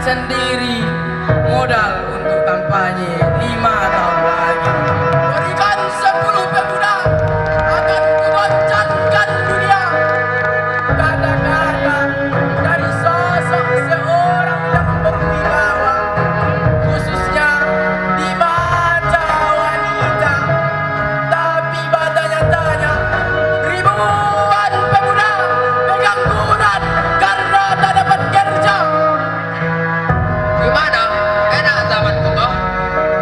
Sendiri modal untuk kampanye 5 tahun lagi. Berikan 10 pemuda akan kugoncangkan dunia. Kata-kata dari sosok seorang yang berwibawa, khususnya di mata wanita. Tapi pada nyatanya ribuan pemuda pengangguran karena tak dapat kerja. Gimana? Enak zaman kuno.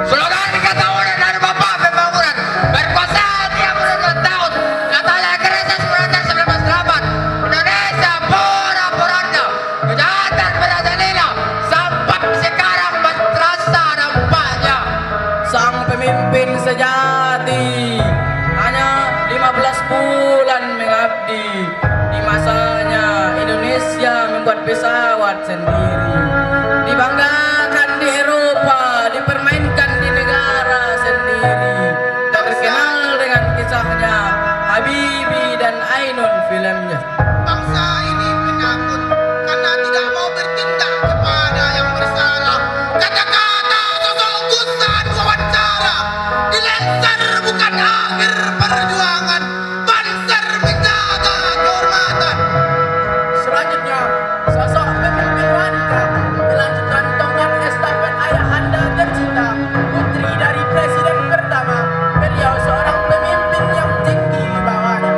Slogan 3 tahun dari Bapak Pembangunan. Berkuasa tiap 2 tahun. Katanya krisis moneter 1998. Indonesia pura-puranya. Kejahatan merajalela. Sampai sekarang masih terasa dampaknya. Sang pemimpin sejati hanya 15 bulan mengabdi. Di masanya Indonesia membuat pesawat sendiri. Dibanggakan di Eropa, dipermainkan di negara sendiri. Terkenal dengan kisahnya Habibie dan Ainun filmnya. Bangsa ini penakut karena tidak mau bertindak kepada yang bersalah. Kata-kata sosok Gus saat wawancara dilensar bukan akhir perjuangan, Banser menjaga kehormatan. Selanjutnya, sosok pemimpin wanita melanjutkan tongkat estafet ayahanda tercinta, putri dari presiden pertama. Beliau seorang pemimpin yang tinggi wibawanya.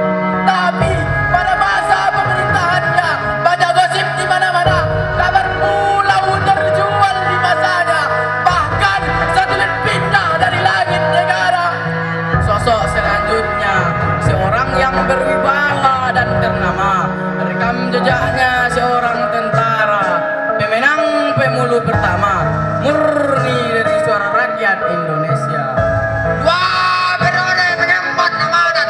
Tapi pada masa pemerintahannya banyak gosip di mana-mana. Kabar pulau terjual di masanya. Bahkan satelit pindah dari langit negara. Sosok selanjutnya seorang yang berwibawa dan ternama. Rekam jejaknya seorang tentara, pemenang pemilu pertama, murni dari suara rakyat Indonesia. 2 periode mengemban amanat,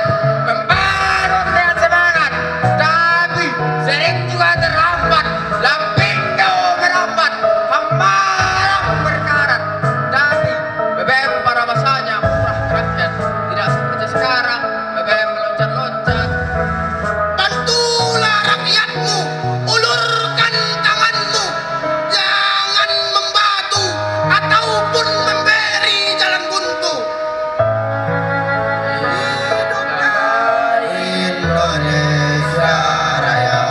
membangun dengan semangat, tapi sering juga terlambat. Lampindo merambat, hambalang berkarat. Tapi BBM pada masanya murah rakyat, tidak seperti sekarang BBM meloncat-loncat. Bantulah rakyatmu, ulurkan tanganmu, jangan membatu ataupun memberi jalan buntu. Hiduplah Indonesia Raya,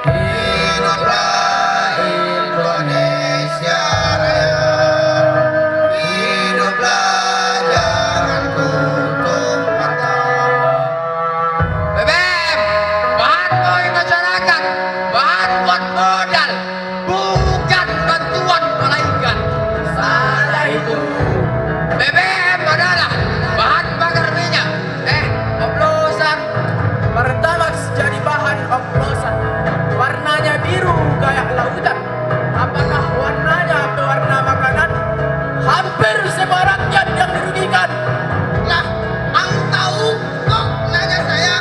hiduplah Indonesia Raya, hiduplah jangan tutup mata. BBM, bahan poin masyarakat, bahan buat modal, bukan bantuan malaikat. Salah itu. BBM adalah bahan bakar minyak. Oplosan. Pertamax jadi bahan oplosan. Warnanya biru kayak lautan. Apakah warnanya pewarna makanan? Hampir semua rakyat yang dirugikan. Lah, ang tahu kok nanya saya?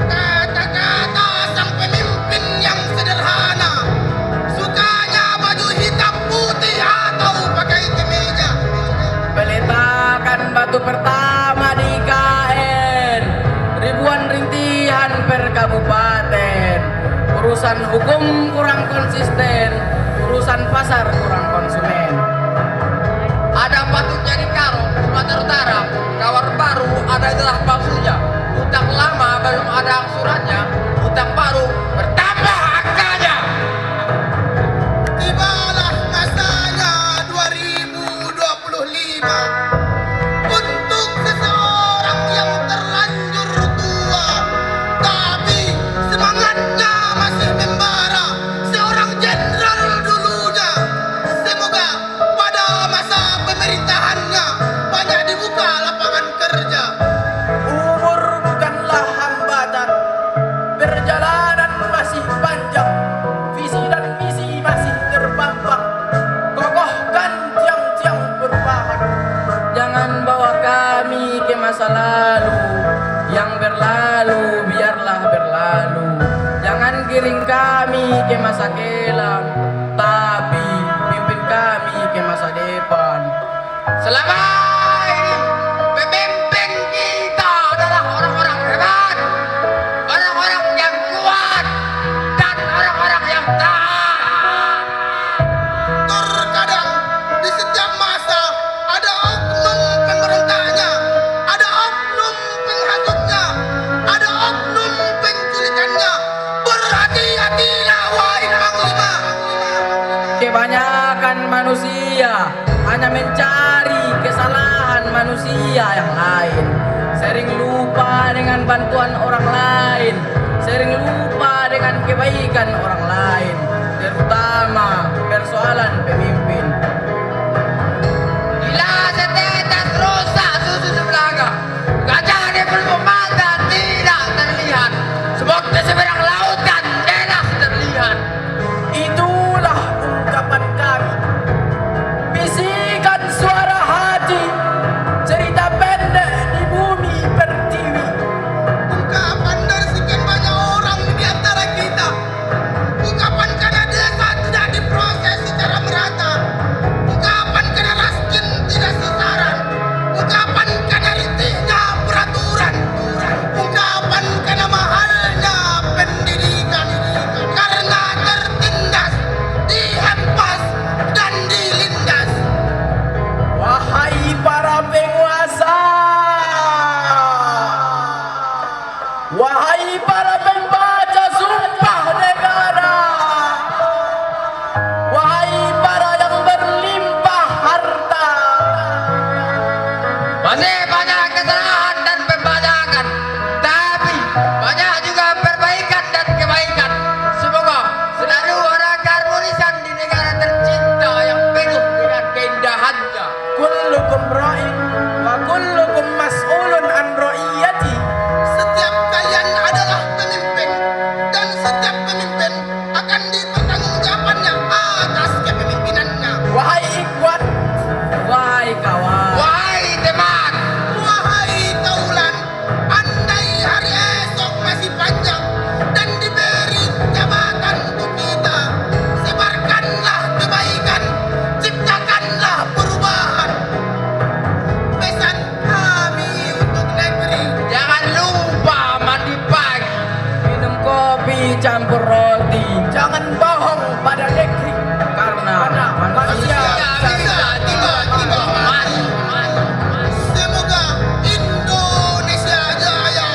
Kata-kata sang pemimpin yang sederhana, sukanya baju hitam putih atau pakai kemeja. Peletakan batu pertama di IKN, ribuan rintihan per kabupaten. Urusan hukum kurang konsisten, urusan pasar kurang konsumen. Ada patutnya di Karo, Sumatera Utara. Kawar baru ada gelah palsunya. Utang lama belum ada angsurannya. Utang baru bertambah angkanya. Tibalah masanya 2025. masa lalu. Yang berlalu biarlah berlalu. Jangan giring kami ke masa kelam, tapi pimpin kami ke masa depan. Selama ini pemimpin kita adalah orang-orang hebat, orang-orang yang kuat, dan orang-orang yang taat. Terkadang di setiap masa ada oknum pemberontaknya, ada oknum penghasutnya, ada oknum penculikannya. Berhati-hatilah wahai panglima. Kebanyakan manusia hanya mencari kesalahan manusia yang lain, sering lupa dengan bantuan orang lain, sering lupa dengan kebaikan orang lain, terutama persoalan pemimpin. Bila setetes rusak susu sebelaga, gajah di pelupuk mata tidak terlihat, sebab di seberang lautan jelas terlihat. Itulah ungkapan kami, bisikan suara hati, cerita pendek di bumi pertiwi. Ungkapan dari sekian banyak orang di antara kita. Ungkapan karena desa tidak diproses secara merata. Ungkapan karena raskin tidak sasaran. Ungkapan karena rintiknya peraturan. Ungkapan karena mahalnya pendidikan. Karena tertindas, dihempas, dan dilindas. Wahai para penguasa, wahai para pembaca sumpah negara, wahai para yang berlimpah harta, Masih banyak kesalahan dan pembajakan, tapi banyak juga perbaikan dan kebaikan. Semoga selalu ada keharmonisan di negara tercinta yang penuh dengan keindahannya. kullukum ra'in wa kullukum mas'ulun an ra'iyati. Setiap kalian adalah pemimpin, dan setiap pemimpin akan dipertanggungjawabkannya atas kepemimpinannya. Wahai ikhwan, wahai kawan, Wahai teman, Wahai kaulan, andai hari esok masih panjang dan diberi jabatan untuk kita, sebarkanlah kebaikan, ciptakanlah perubahan. Pesan kami untuk negeri. jangan lupa mandi pagi. minum kopi campur roti, jangan bohong pada negeri, karena manusia Bisa tiba-tiba mati. Semoga Indonesia jaya.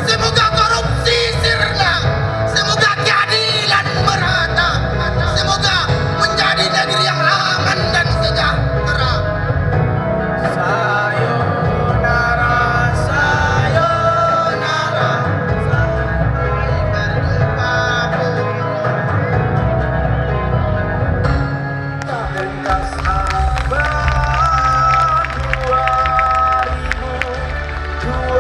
Semoga korupsi sirna. Semoga keadilan merata. Semoga menjadi negeri yang aman dan sejahtera. sayonara, sayonara. Sampai berjumpa pulang. Lintas abad 2020.